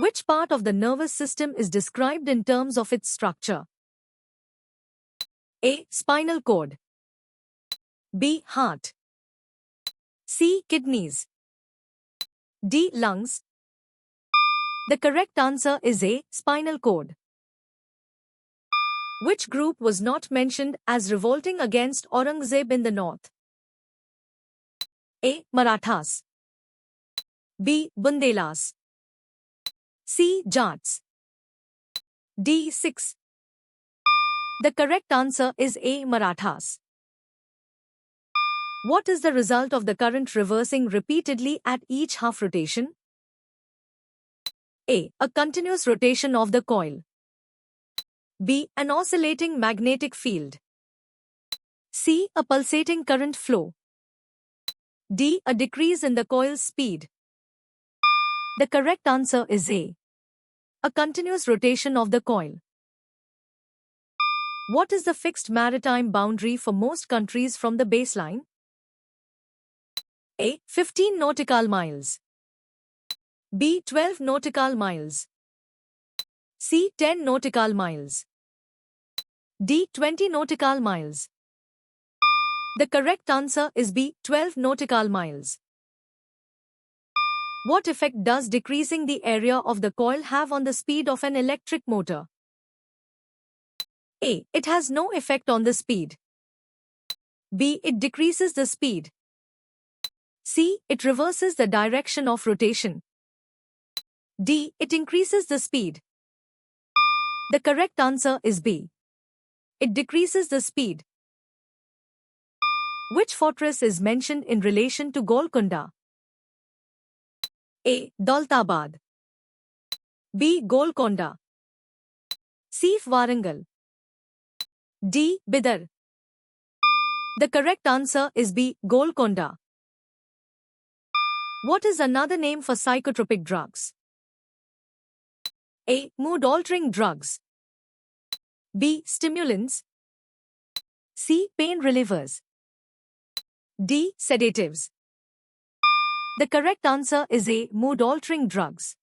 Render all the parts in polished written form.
Which part of the nervous system is described in terms of its structure? A. Spinal cord. B. Heart. C. Kidneys. D. Lungs. The correct answer is A. Spinal cord. Which group was not mentioned as revolting against Aurangzeb in the north? A. Marathas. B. Bundelas. C. Jats. D. Sikhs. The correct answer is A. Marathas. What is the result of the current reversing repeatedly at each half rotation? A. A continuous rotation of the coil. B. An oscillating magnetic field. C. A pulsating current flow. D. A decrease in the coil's speed. The correct answer is A. A continuous rotation of the coil. What is the fixed maritime boundary for most countries from the baseline? A. 15 nautical miles. B. 12 nautical miles. C. 10 nautical miles. D. 20 nautical miles. The correct answer is B. 12 nautical miles. What effect does decreasing the area of the coil have on the speed of an electric motor? A. It has no effect on the speed. B. It decreases the speed. C. It reverses the direction of rotation. D. It increases the speed. The correct answer is B. It decreases the speed. Which fortress is mentioned in relation to Golconda? A. Daulatabad. B. Golconda. C. Warangal. D. Bidar. The correct answer is B. Golconda. What is another name for psychotropic drugs? A. Mood-altering drugs. B. Stimulants. C. Pain relievers. D. Sedatives. The correct answer is A. Mood-altering drugs.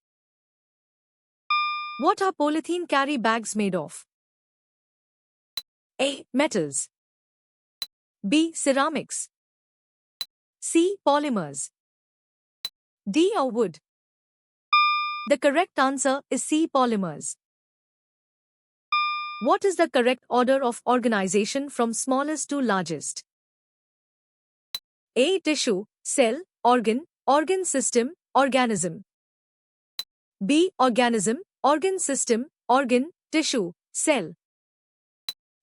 What are polythene carry bags made of? A. Metals. B. Ceramics. C. Polymers. D. Or wood. The correct answer is C. Polymers. What is the correct order of organization from smallest to largest? A. Tissue, cell, organ, organ system, organism. B. Organism, organ system, organ, tissue, cell.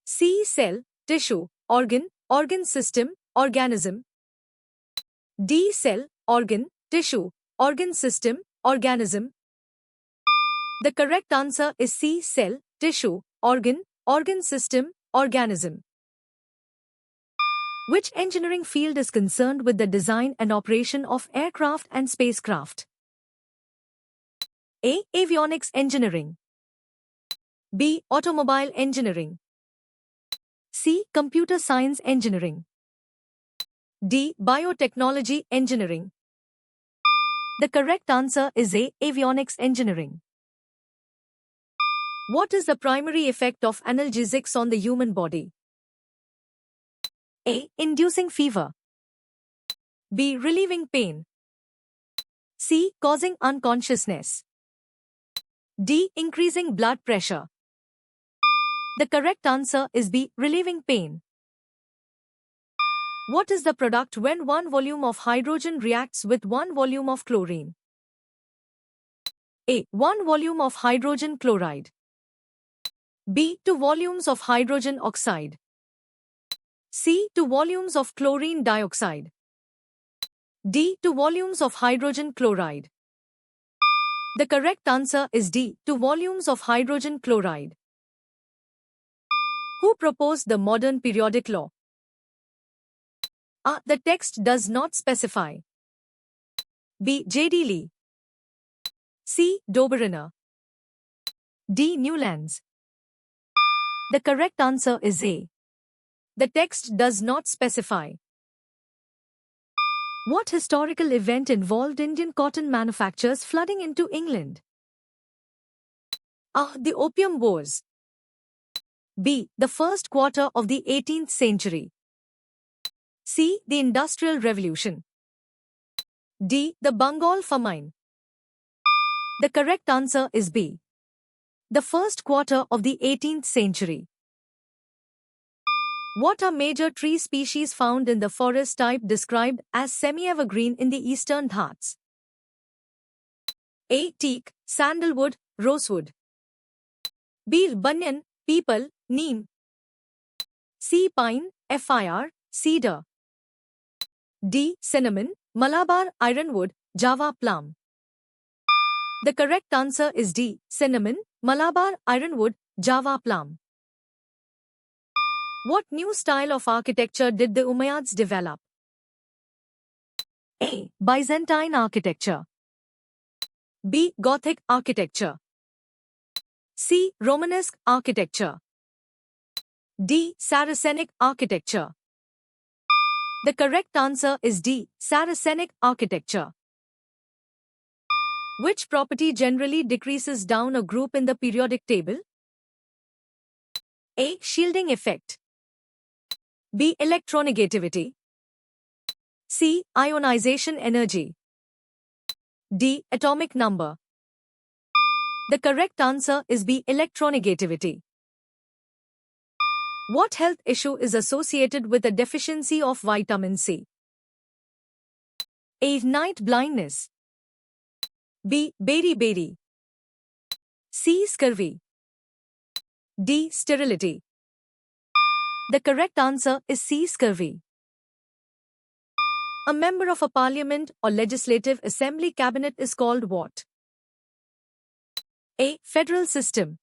C. Cell, tissue, organ, organ system, organism. D. Cell, organ, tissue, organ system, organism. The correct answer is C. Cell, tissue, organ, organ system, organism. Which engineering field is concerned with the design and operation of aircraft and spacecraft? A. Avionics engineering. B. Automobile engineering. C. Computer science engineering. D. Biotechnology engineering. The correct answer is A. Avionics engineering. What is the primary effect of analgesics on the human body? A. Inducing fever. B. Relieving pain. C. Causing unconsciousness. D. Increasing blood pressure. The correct answer is B. Relieving pain. What is the product when 1 volume of hydrogen reacts with 1 volume of chlorine? A. 1 volume of hydrogen chloride. B. 2 volumes of hydrogen oxide. C. 2 volumes of chlorine dioxide. D. 2 volumes of hydrogen chloride. The correct answer is D. 2 volumes of hydrogen chloride. Who proposed the modern periodic law? A. The text does not specify. B. J.D. Lee. C. Dobereiner. D. Newlands. The correct answer is A. The text does not specify. What historical event involved Indian cotton manufacturers flooding into England? A. The Opium Wars. B. The first quarter of the 18th century. C. The Industrial Revolution. D. The Bengal famine. The correct answer is B. The first quarter of the 18th century. What are major tree species found in the forest type described as semi-evergreen in the Eastern Ghats? A. Teak, sandalwood, rosewood. B. Banyan, peepal, neem. C. Pine, fir, cedar. D. Cinnamon, Malabar ironwood, Java plum. The correct answer is D. Cinnamon, Malabar ironwood, Java plum. What new style of architecture did the Umayyads develop? A. Byzantine architecture. B. Gothic architecture. C. Romanesque architecture. D. Saracenic architecture. The correct answer is D. Saracenic architecture. Which property generally decreases down a group in the periodic table? A. Shielding effect. B. Electronegativity. C. Ionization energy. D. Atomic number. The correct answer is B. Electronegativity. What health issue is associated with a deficiency of vitamin C? A. Night blindness. B. Beriberi. C. Scurvy. D. Sterility. The correct answer is C. Scurvy. A member of a parliament or legislative assembly cabinet is called what? A. Federal system.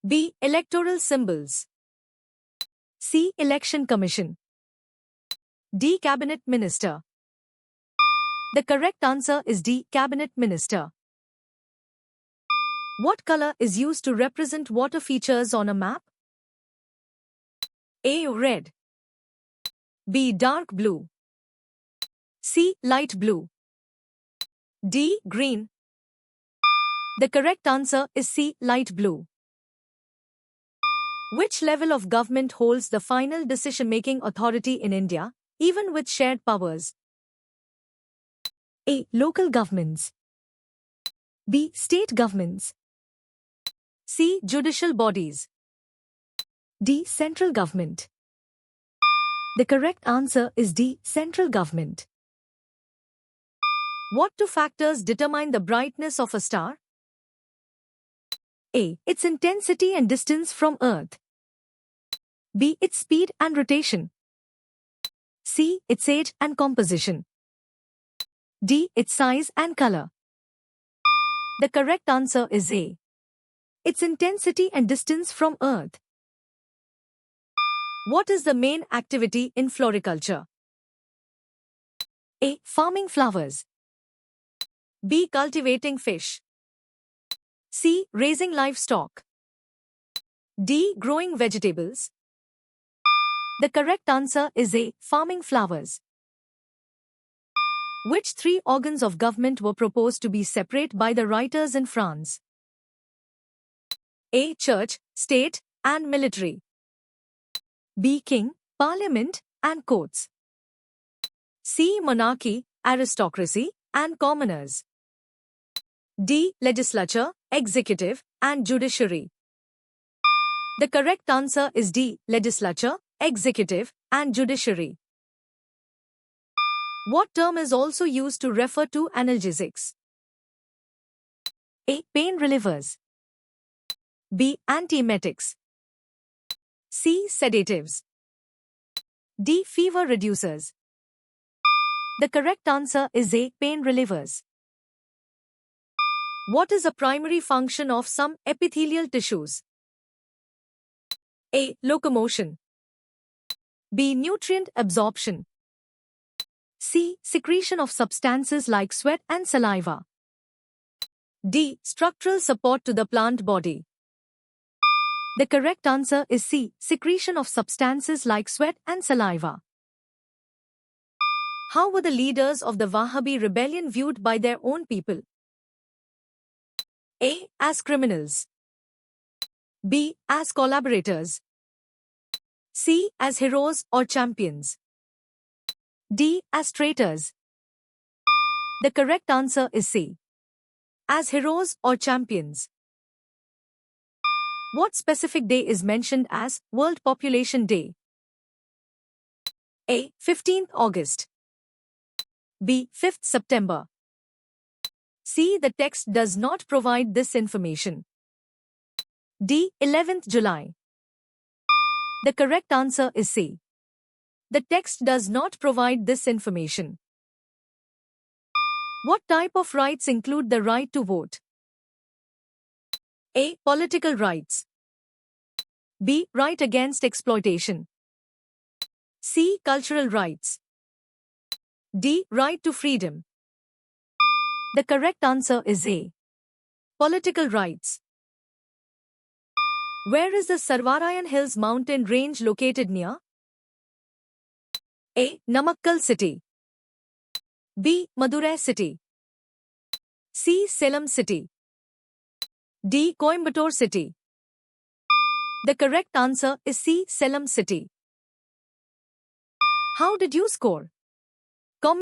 B. Electoral symbols. C. Election commission. D. Cabinet minister. The correct answer is D. Cabinet minister. What color is used to represent water features on a map? A. Red. B. Dark blue. C. Light blue. D. Green. The correct answer is C. Light blue. Which level of government holds the final decision-making authority in India, even with shared powers? A. Local governments. B. State governments. C. Judicial bodies. D. Central government. The correct answer is D. Central government. What two factors determine the brightness of a star? A. Its intensity and distance from Earth. B. Its speed and rotation. C. Its age and composition. D. Its size and color. The correct answer is A. Its intensity and distance from Earth. What is the main activity in floriculture? A. Farming flowers. B. Cultivating fish. C. Raising livestock. D. Growing vegetables. The correct answer is A. Farming flowers. Which three organs of government were proposed to be separate by the writers in France? A. Church, state, and military. B. King, parliament, and courts. C. Monarchy, aristocracy, and commoners. D. Legislature, executive, and judiciary. The correct answer is D. Legislature, executive, and judiciary. What term is also used to refer to analgesics? A. Pain relievers. B. Antiemetics. C. Sedatives. D. Fever reducers. The correct answer is A. Pain relievers. What is a primary function of some epithelial tissues? A. Locomotion. B. Nutrient absorption. C. Secretion of substances like sweat and saliva. D. Structural support to the plant body. The correct answer is C. Secretion of substances like sweat and saliva. How were the leaders of the Wahhabi rebellion viewed by their own people? A. As criminals. B. As collaborators. C. As heroes or champions. D. As traitors. The correct answer is C. As heroes or champions. What specific day is mentioned as World Population Day? A. 15th August. B. 5th September. C. The text does not provide this information. D. 11th July. The correct answer is C. The text does not provide this information. What type of rights include the right to vote? A. Political rights. B. Right against exploitation. C. Cultural rights. D. Right to freedom. The correct answer is A. Political rights. Where is the Sarvarayan Hills mountain range located near? A. Namakkal city. B. Madurai city. C. Salem city. D. Coimbatore city. The correct answer is C. Salem city. How did you score?